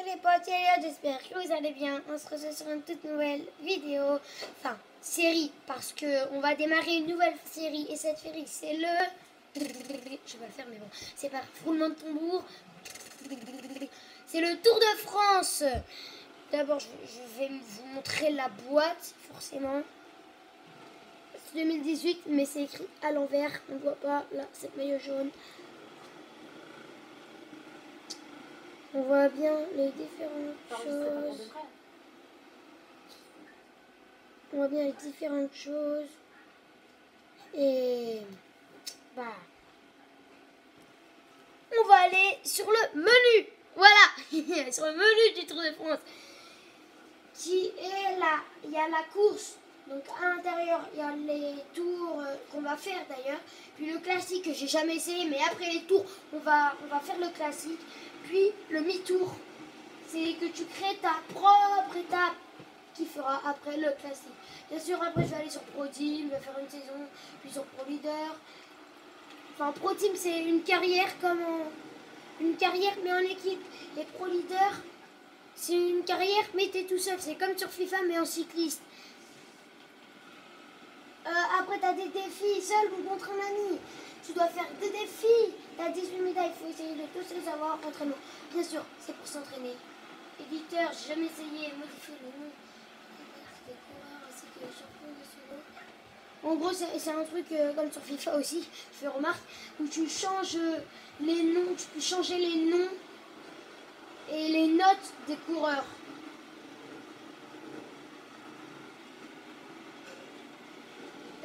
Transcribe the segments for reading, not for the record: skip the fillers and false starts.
les potes, j'espère que vous allez bien. On se retrouve sur une toute nouvelle vidéo, enfin série, parce que on va démarrer une nouvelle série et cette série c'est le... Je vais pas le faire mais bon, c'est par roulement de tambour. C'est le Tour de France. D'abord je vais vous montrer la boîte, forcément. C'est 2018 mais c'est écrit à l'envers, on ne voit pas là, cette maillot jaune. On voit bien les différentes choses. On voit bien les différentes choses. Et bah, on va aller sur le menu. Voilà, sur le menu du Tour de France. Qui est là. Il y a la course. Donc à l'intérieur, il y a les tours qu'on va faire d'ailleurs. Puis le classique que j'ai jamais essayé, mais après les tours, on va faire le classique. Puis le mi-tour, c'est que tu crées ta propre étape qui fera après le classique. Bien sûr, après je vais aller sur Pro Team, je vais faire une saison, puis sur Pro Leader. Enfin, Pro Team c'est une carrière comme une carrière mais en équipe. Et Pro Leader, c'est une carrière mais t'es tout seul. C'est comme sur FIFA mais en cycliste. Après, tu as des défis seul ou contre un ami. Tu dois faire des défis. Tu as 18 médailles. Il faut essayer de tous les avoir. Entraînement. Bien sûr, c'est pour s'entraîner. Éditeur, j'ai jamais essayé. Modifier le nom des coureurs ainsi que les champions nationaux. En gros, c'est un truc comme sur FIFA aussi, je fais remarque, où tu changes les noms. Tu peux changer les noms et les notes des coureurs.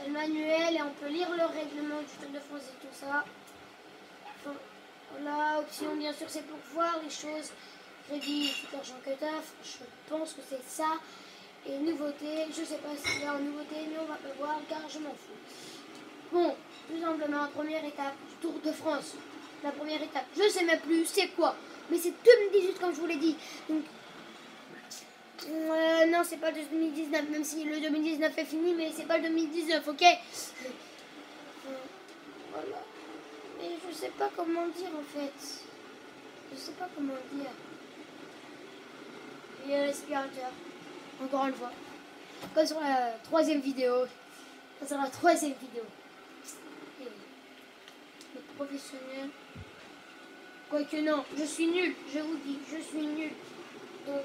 Le manuel et on peut lire le règlement du Tour de France et tout ça. Enfin, voilà, option bien sûr c'est pour voir les choses. Crédit, tout argent que taf, je pense que c'est ça. Et nouveauté, je sais pas s'il y a une nouveauté, mais on va pas voir car je m'en fous. Bon, tout simplement, première étape du Tour de France. La première étape, je sais même plus c'est quoi, mais c'est 2018 comme je vous l'ai dit. Donc, non, c'est pas le 2019, même si le 2019 est fini, mais c'est pas le 2019, ok? Voilà. Mais je sais pas comment dire en fait. Je sais pas comment dire. Il y a l'aspirateur. Encore une fois. Comme sur la troisième vidéo. Comme sur la troisième vidéo. Et le professionnel. Quoique non, je suis nul. Je vous dis, je suis nul. Donc.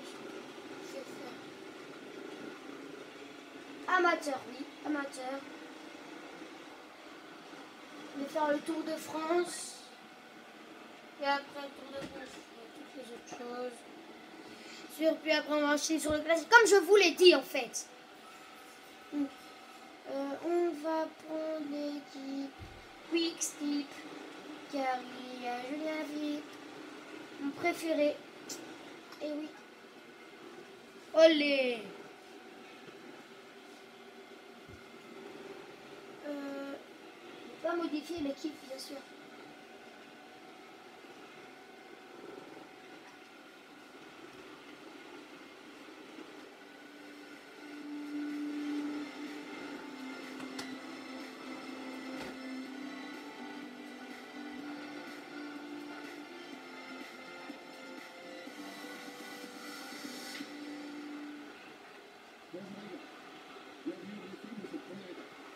Amateur, oui, amateur. Je vais faire le Tour de France. Et après le Tour de France, toutes les autres choses. Puis après on va enchaîner sur le classique. Comme je vous l'ai dit en fait. On va prendre l'équipe Quick Step. Car il y a Julien Vic. Mon préféré. Et oui. Olé! Pas modifier l'équipe, bien sûr.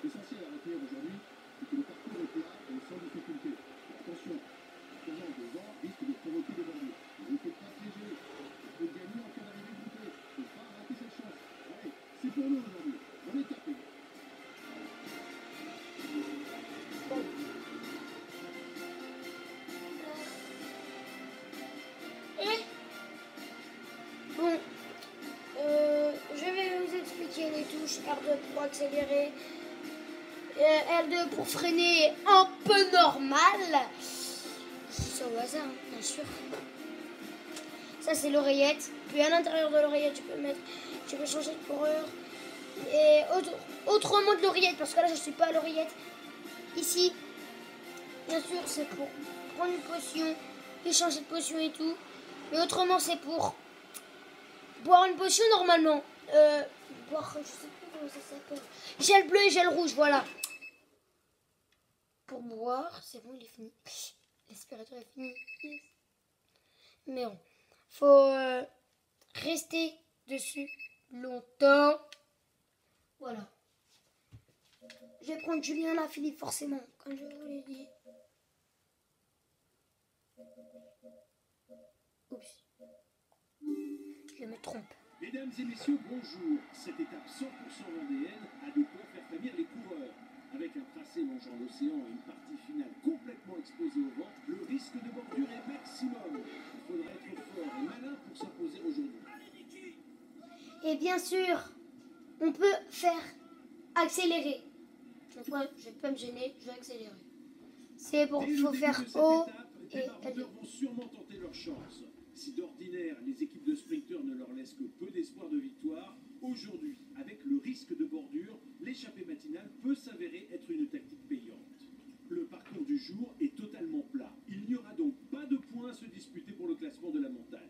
L'essentiel à retenir aujourd'hui, c'est que le parcours est plat et sans difficulté. Attention, la présence de vent risque de provoquer des bordures. Ne faites pas piéger. Vous pouvez gagner en cas d'arrivée groupée. Il ne faut pas rater cette chance. Allez, c'est pour nous aujourd'hui. On est tapé. Bon, je vais vous expliquer les touches R2 pour accélérer. R2 pour freiner un peu normal. C'est au hasard, hein, bien sûr. Ça c'est l'oreillette. Puis à l'intérieur de l'oreillette, tu peux changer de coureur. Et autrement de l'oreillette, parce que là je suis pas à l'oreillette. Ici, bien sûr, c'est pour prendre une potion et changer de potion et tout. Mais autrement, c'est pour boire une potion normalement. Boire, je sais plus comment ça s'appelle. Gel bleu et gel rouge, voilà. Pour boire, c'est bon, il est fini. L'aspirateur est fini. Mais bon. Faut rester dessus longtemps. Voilà. Je vais prendre Julien Lafilippe forcément, comme je vous l'ai dit. Oups. Je me trompe. Mesdames et messieurs, bonjour. Cette étape 100% vendéenne a de quoi faire frémir les coureurs. Avec un tracé longeant l'océan et une partie finale complètement exposée au vent, le risque de bordure est maximum. Il faudra être fort et malin pour s'imposer aujourd'hui. Et bien sûr, on peut faire accélérer. Donc moi, je vais pas me gêner, je vais accélérer. C'est pour qu'il faut faire haut et les maraudeurs vont sûrement tenter leur chance. Si d'ordinaire, les équipes de sprinteurs ne leur laissent que peu d'espoir de victoire, aujourd'hui, avec le risque de bordure, l'échappée matinale peut s'avérer être une tactique payante. Le parcours du jour est totalement plat. Il n'y aura donc pas de points à se disputer pour le classement de la montagne.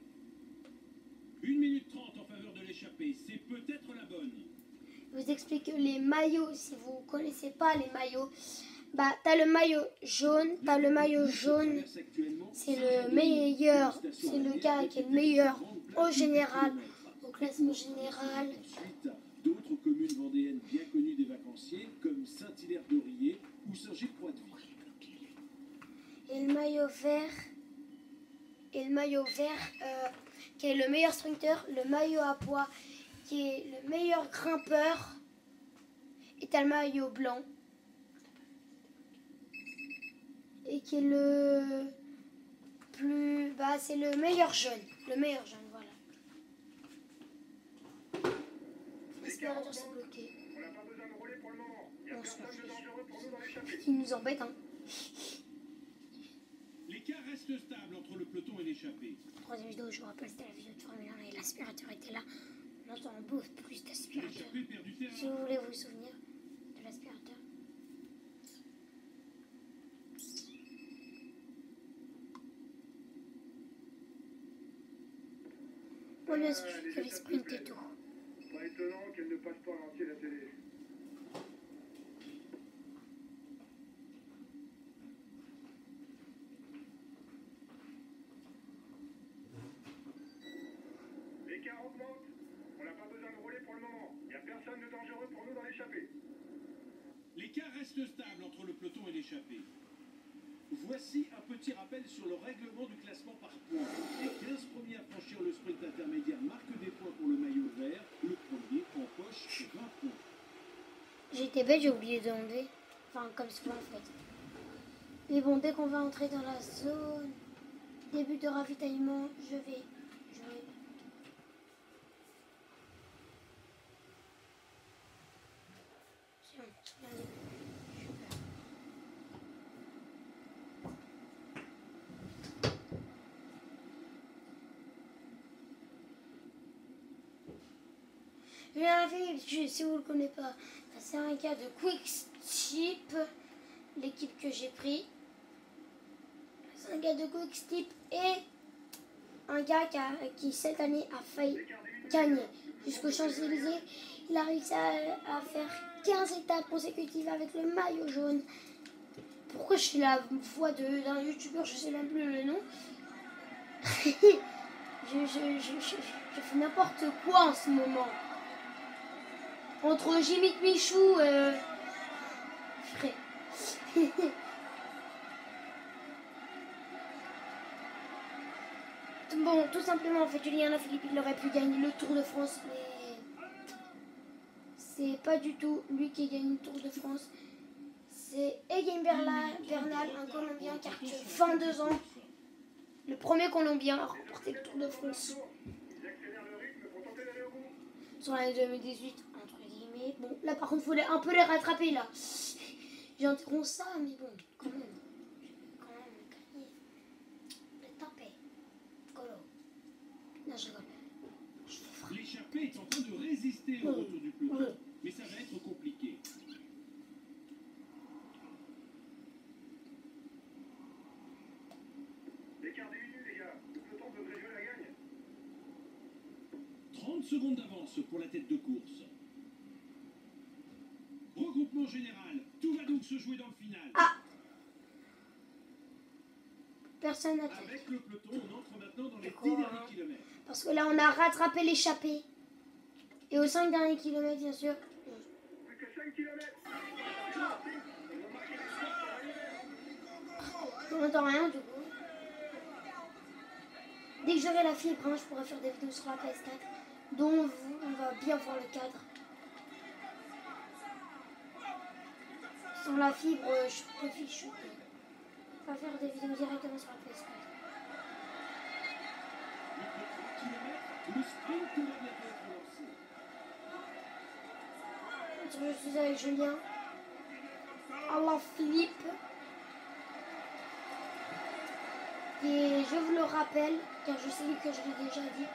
1 minute 30 en faveur de l'échappée, c'est peut-être la bonne. Je vous explique les maillots, si vous ne connaissez pas les maillots. Bah, t'as le maillot jaune, c'est le meilleur, c'est le gars qui est le meilleur au général, au classement général. Ensuite, d'autres communes vendéennes bien connues des vacanciers, comme Saint-Hilaire-d'Aurier ou Saint-Gilles-Croix-de-Vie. Et le maillot vert, qui est le meilleur sprinter, le maillot à pois, qui est le meilleur grimpeur, et t'as le maillot blanc, et qui est le plus bas, c'est le meilleur jaune, voilà. L'aspirateur s'est bloqué. On n'a pas besoin de rouler pour le moment. Il n'y a personne de dangereux pour nous dans l'échappée. Il nous embête, hein. L'écart reste stable entre le peloton et l'échappée. Troisième vidéo, je vous rappelle, c'était la vidéo de Formule 1 et l'aspirateur était là. On entend un beau plus d'aspirateur. L'échappée perd du terrain. Si vous voulez vous souvenir de l'aspirateur. Moi, bien sûr, que les sprints et tout. Pas étonnant qu'elle ne passe pas en entier la télé. L'écart augmente. On n'a pas besoin de rouler pour le moment. Il n'y a personne de dangereux pour nous dans l'échappée. L'écart reste stable entre le peloton et l'échappée. Voici un petit rappel sur le règlement du classement par points. Les 15 premiers à franchir le sprint intermédiaire marquent des points pour le maillot vert. Le premier empoche 20 points. J'étais bête, j'ai oublié de demander. Enfin, comme souvent en fait. Mais bon, dès qu'on va entrer dans la zone, début de ravitaillement, je vais. Tiens, regardez. Si vous ne le connaissez pas, c'est un gars de Quick-Step, l'équipe que j'ai pris. C'est un gars de Quick-Step et un gars qui cette année a failli gagner jusqu'aux Champs-Élysées. Il a réussi à faire 15 étapes consécutives avec le maillot jaune. Pourquoi je suis la voix d'un youtubeur, je sais même plus le nom. je fais n'importe quoi en ce moment. Entre Jimmy Michou Frère. Bon, tout simplement, en fait, Julien Lafilippe, il aurait pu gagner le Tour de France, mais c'est pas du tout lui qui gagne le Tour de France. C'est Egan Bernal, un Colombien qui a 22 ans. Le premier Colombien à remporter le Tour de France. Sur l'année 2018, entre guillemets. Bon, là par contre, il faut un peu les rattraper là. J'interromps ça, mais bon, quand même. Quand même gagner. Le taper. Colo. Non, je rigole. L'échappée est en train de résister au retour du peloton, mais ça va être compliqué. L'écart diminue, les gars. Le peloton devrait jouer la gagne. 30 secondes d'avance pour la tête de course. Regroupement général. Tout va donc se jouer dans le final. Ah! Personne n'a Avec le peloton, on entre maintenant dans les 10 quoi, derniers kilomètres. Parce que là, on a rattrapé l'échappée. Et aux 5 derniers kilomètres, bien sûr. Plus que 5 km. On n'entend rien du coup. Dès que j'aurai la fibre, hein, je pourrai faire des vidéos sur la PS4. Donc on va bien voir le cadre. Sans la fibre, je suis peu fichu. On va faire des vidéos directement sur la PS4. Le sprint va bientôt être lancé. Je suis avec Julien. Allah Philippe. Et je vous le rappelle, car je sais que je l'ai déjà dit,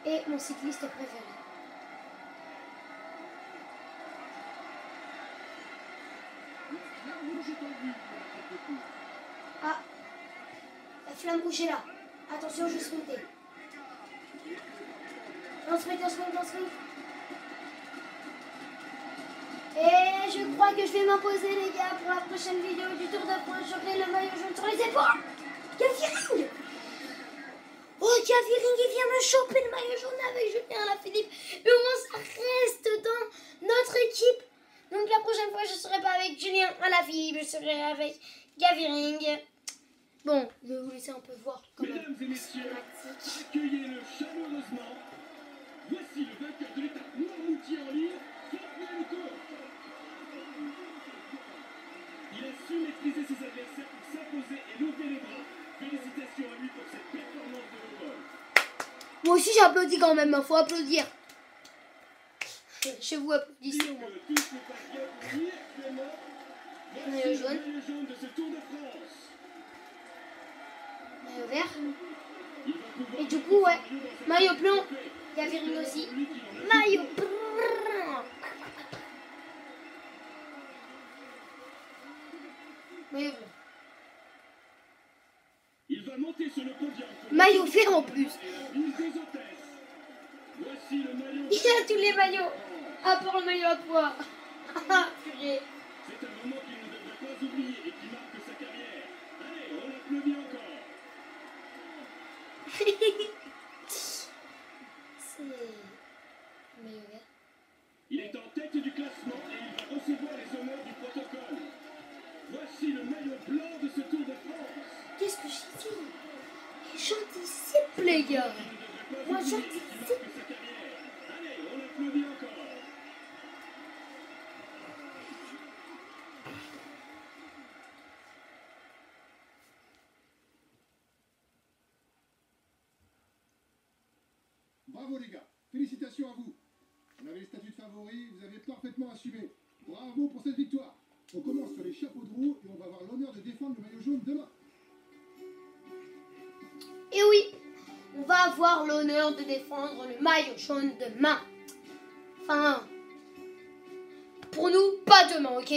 est mon cycliste préféré. Ah, la flamme rouge est là. Attention, je sprinte. On sprint. Et je crois que je vais m'imposer, les gars, pour la prochaine vidéo du Tour de France. J'aurai le maillot jaune sur les épaules. Gaviring! Oh, Gaviring, il vient me choper le maillot jaune avec Julien Alaphilippe. Mais au moins, ça reste dans notre équipe. Donc la prochaine fois, je ne serai pas avec Julien Alaphilippe, je serai avec Gaviring. Bon, je vais vous laisser un peu voir comment. Mesdames et messieurs, accueillez-le chaleureusement. Voici le vainqueur de l'étape Noirmoutier en ligne, Fabien Nico. Il a su maîtriser ses adversaires pour s'imposer et lever les bras. Félicitations à lui pour cette performance de haut vol. Moi aussi j'applaudis quand même, il faut applaudir. Chez vous, applaudissez au moins. Tout se passe bien pour lui actuellement. Voici Maillot le jaune. maillot jaune de ce Tour de France. Maillot vert. Il va pouvoir Et du coup, ouais, maillot dans cette maillot blanc. épée. Gaviring aussi. Lui qui en a Maillot blanc. Maillot blanc. Il va monter sur le podium. Maillot vert en plus. Et la mise des hôtesses. Voici le maillot. Il a tous les maillots. À part le maillot à poids. Ah, purée. C'est un moment qu'il ne devrait pas oublier et qui marque sa carrière. Allez, on l'applaudit encore. C'est maillot vert. Il est en tête du classement et il va recevoir les honneurs du protocole. Voici le maillot blanc de ce Tour de France. Qu'est-ce que j'ai dit? J'anticipe, les gars. Moi, j'anticipe. Sa carrière. Allez, on l'applaudit encore. Bravo les gars, félicitations à vous. On avait le statut de favori, vous avez parfaitement assumé. Bravo pour cette victoire. On commence sur les chapeaux de roue et on va avoir l'honneur de défendre le maillot jaune demain. Et oui, on va avoir l'honneur de défendre le maillot jaune demain. Enfin, pour nous, pas demain, ok?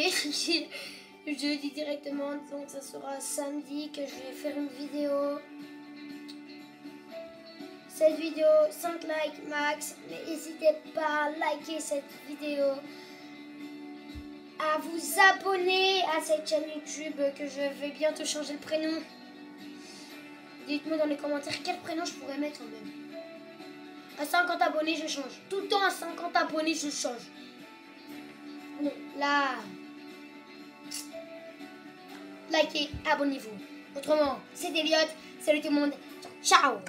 Je dis directement, donc ça sera samedi que je vais faire une vidéo. Cette vidéo, 5 likes max, mais n'hésitez pas à liker cette vidéo, à vous abonner à cette chaîne YouTube que je vais bientôt changer le prénom. Dites-moi dans les commentaires quel prénom je pourrais mettre même. À 50 abonnés, je change. Tout le temps à 50 abonnés, je change. Bon, là, likez, abonnez-vous. Autrement, c'est Elliot, salut tout le monde, ciao.